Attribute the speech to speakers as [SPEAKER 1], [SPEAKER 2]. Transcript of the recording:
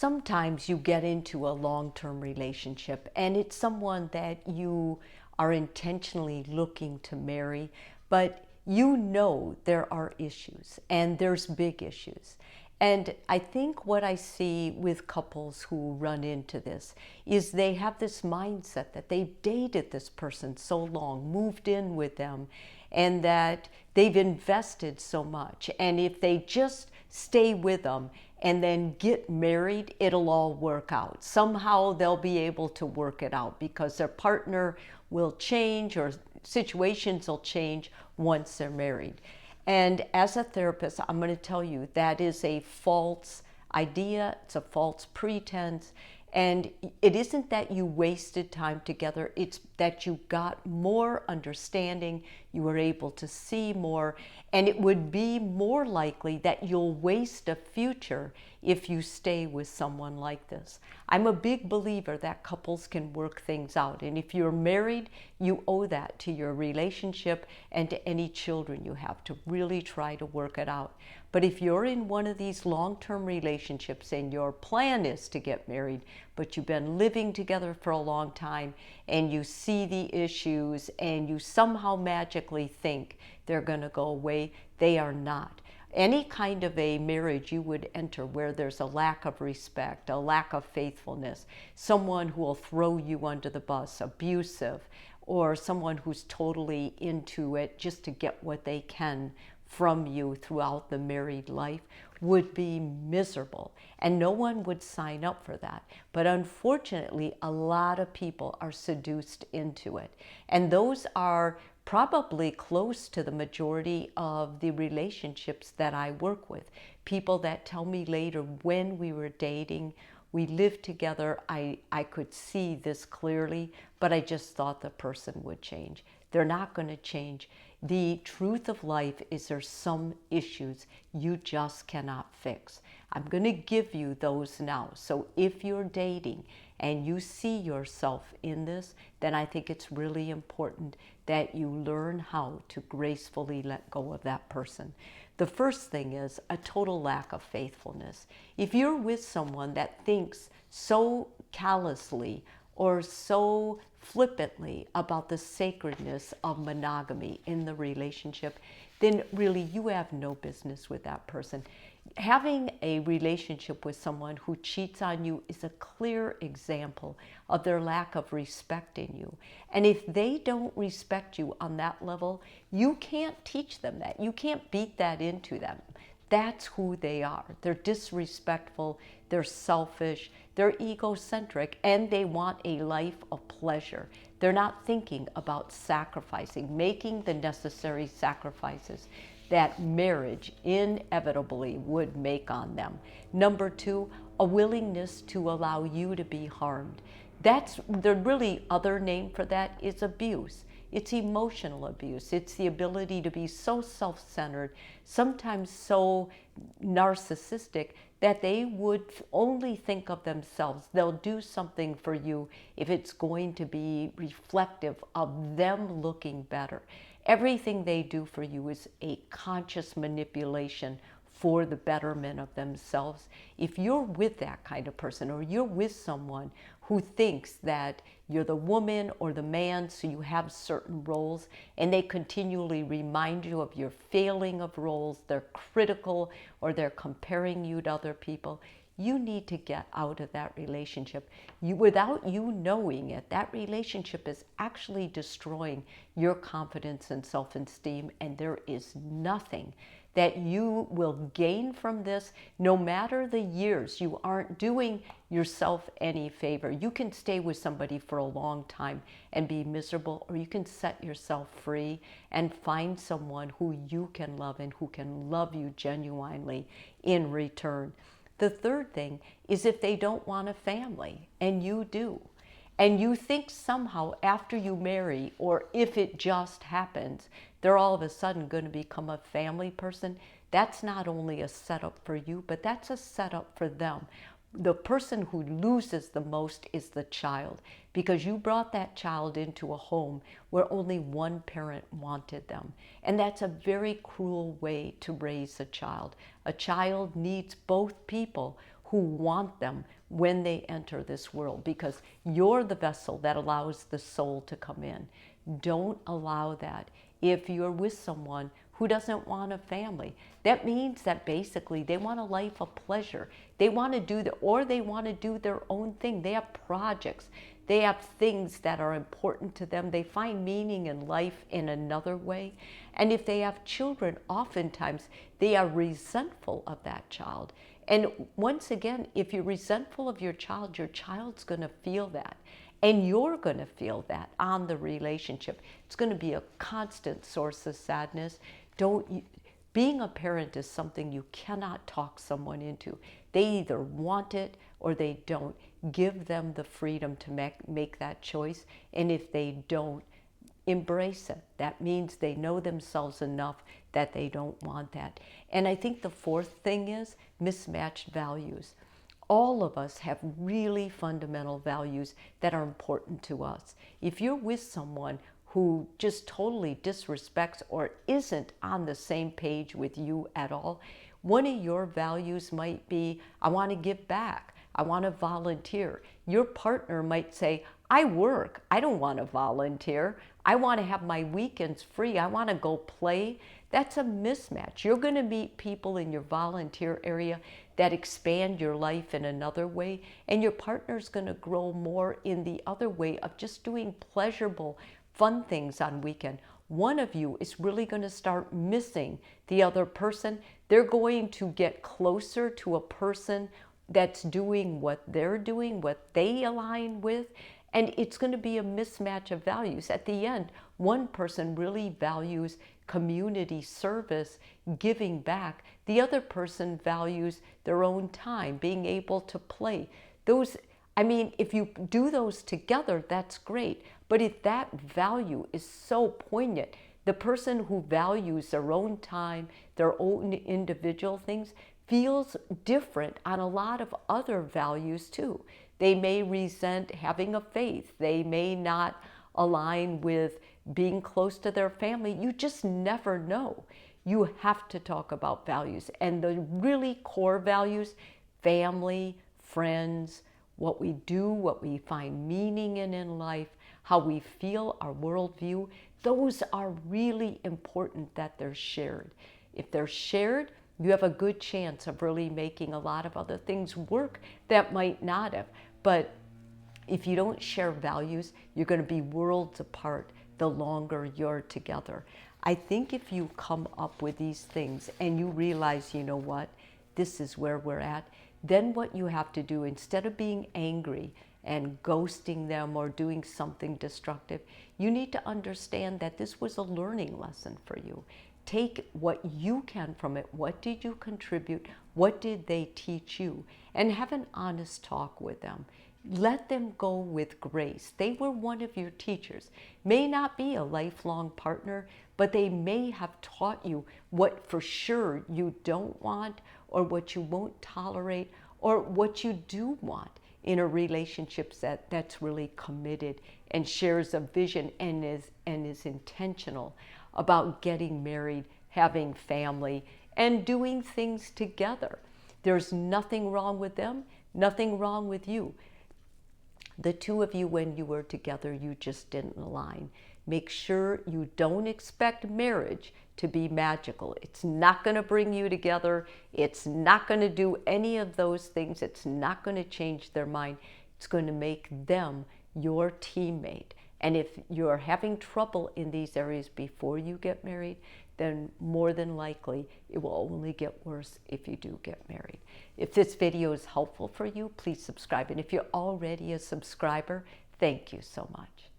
[SPEAKER 1] sometimes you get into a long-term relationship and it's someone that you are intentionally looking to marry, but you know there are issues and there's big issues. And I think what I see with couples who run into this is they have this mindset that they've dated this person so long, moved in with them, and that they've invested so much. And if they just stay with them and then get married, it'll all work out. Somehow they'll be able to work it out because their partner will change or situations will change once they're married. And as a therapist, I'm going to tell you that is a false idea, it's a false pretense. And it isn't that you wasted time together, it's that you got more understanding, you were able to see more, and it would be more likely that you'll waste a future if you stay with someone like this. I'm a big believer that couples can work things out, and if you're married, you owe that to your relationship and to any children you have to really try to work it out. But if you're in one of these long-term relationships and your plan is to get married, but you've been living together for a long time and you see the issues and you somehow magically think they're going to go away, they are not. Any kind of a marriage you would enter where there's a lack of respect, a lack of faithfulness, someone who will throw you under the bus, abusive, or someone who's totally into it just to get what they can from you throughout the married life would be miserable, and no one would sign up for that. But unfortunately, a lot of people are seduced into it, and those are probably close to the majority of the relationships that I work with. People that tell me later, when we were dating, we lived together, I could see this clearly, but I just thought the person would change. They're not going to change. The truth of life is there's some issues you just cannot fix. I'm going to give you those now. So if you're dating and you see yourself in this, then I think it's really important that you learn how to gracefully let go of that person. The first thing is a total lack of faithfulness. If you're with someone that thinks so callously or so flippantly about the sacredness of monogamy in the relationship, then really you have no business with that person. Having a relationship with someone who cheats on you is a clear example of their lack of respect in you. And if they don't respect you on that level, you can't teach them that. You can't beat that into them. That's who they are. They're disrespectful, they're selfish, they're egocentric, and they want a life of pleasure. They're not thinking about sacrificing, making the necessary sacrifices that marriage inevitably would make on them. Number two, a willingness to allow you to be harmed. That's the really other name for that is abuse. It's emotional abuse. It's the ability to be so self-centered, sometimes so narcissistic, that they would only think of themselves. They'll do something for you if it's going to be reflective of them looking better. Everything they do for you is a conscious manipulation for the betterment of themselves. If you're with that kind of person, or you're with someone who thinks that you're the woman or the man, so you have certain roles, and they continually remind you of your failing of roles, they're critical, or they're comparing you to other people, you need to get out of that relationship. Without you knowing it, that relationship is actually destroying your confidence and self-esteem, and there is nothing that you will gain from this. No matter the years, you aren't doing yourself any favor. You can stay with somebody for a long time and be miserable, or you can set yourself free and find someone who you can love and who can love you genuinely in return. The third thing is if they don't want a family and you do, and you think somehow after you marry, or if it just happens, they're all of a sudden going to become a family person, that's not only a setup for you, but that's a setup for them. The person who loses the most is the child, because you brought that child into a home where only one parent wanted them. And that's a very cruel way to raise a child. A child needs both people who want them when they enter this world, because you're the vessel that allows the soul to come in. Don't allow that. If you're with someone who doesn't want a family, that means that basically they want a life of pleasure. They want to do or they want to do their own thing. They have projects. They have things that are important to them. They find meaning in life in another way. And if they have children, oftentimes they are resentful of that child. And once again, if you're resentful of your child's going to feel that. And you're going to feel that on the relationship. It's going to be a constant source of sadness. Being a parent is something you cannot talk someone into. They either want it or they don't. Give them the freedom to make that choice. And if they don't, embrace it. That means they know themselves enough that they don't want that. And I think the fourth thing is mismatched values. All of us have really fundamental values that are important to us. If you're with someone who just totally disrespects or isn't on the same page with you at all, one of your values might be, I want to give back. I want to volunteer. Your partner might say, I work. I don't want to volunteer. I want to have my weekends free. I want to go play. That's a mismatch. You're going to meet people in your volunteer area that expand your life in another way, and your partner's going to grow more in the other way of just doing pleasurable, fun things on weekend. One of you is really going to start missing the other person. They're going to get closer to a person that's doing what they're doing, what they align with, and it's going to be a mismatch of values. At the end, one person really values community service, giving back. The other person values their own time, being able to play. If you do those together, that's great. But if that value is so poignant, the person who values their own time, their own individual things, feels different on a lot of other values too. They may resent having a faith. They may not align with being close to their family. You just never know. You have to talk about values. And the really core values, family, friends, what we do, what we find meaning in life, how we feel, our worldview, those are really important that they're shared. If they're shared, you have a good chance of really making a lot of other things work that might not have. But if you don't share values, you're going to be worlds apart the longer you're together. I think if you come up with these things and you realize, you know what, this is where we're at, then what you have to do, instead of being angry and ghosting them or doing something destructive, you need to understand that this was a learning lesson for you. Take what you can from it. What did you contribute? What did they teach you? And have an honest talk with them. Let them go with grace. They were one of your teachers. May not be a lifelong partner, but they may have taught you what for sure you don't want, or what you won't tolerate, or what you do want in a relationship that's really committed and shares a vision and is intentional about getting married, having family, and doing things together. There's nothing wrong with them, nothing wrong with you. The two of you, when you were together, you just didn't align. Make sure you don't expect marriage to be magical. It's not going to bring you together. It's not going to do any of those things. It's not going to change their mind. It's going to make them your teammate. And if you're having trouble in these areas before you get married, then more than likely it will only get worse if you do get married. If this video is helpful for you, please subscribe. And if you're already a subscriber, thank you so much.